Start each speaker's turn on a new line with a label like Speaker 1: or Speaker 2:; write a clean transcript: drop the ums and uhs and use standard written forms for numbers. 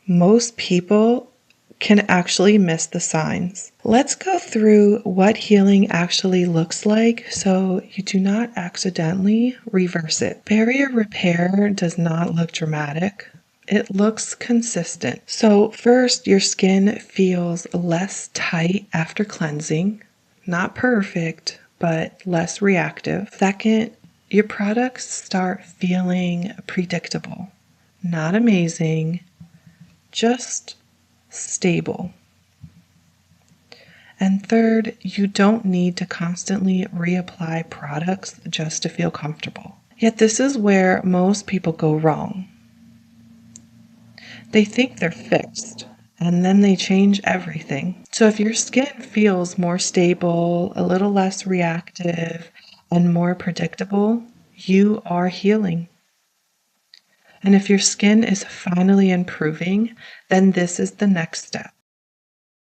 Speaker 1: Most people can actually miss the signs. Let's go through what healing actually looks like so you do not accidentally reverse it. Barrier repair does not look dramatic. It looks consistent. So first, your skin feels less tight after cleansing. Not perfect, but less reactive. Second, your products start feeling predictable. Not amazing, just stable. And third, you don't need to constantly reapply products just to feel comfortable. Yet this is where most people go wrong. They think they're fixed, and then they change everything. So if your skin feels more stable, a little less reactive, and more predictable, you are healing. And if your skin is finally improving, then this is the next step.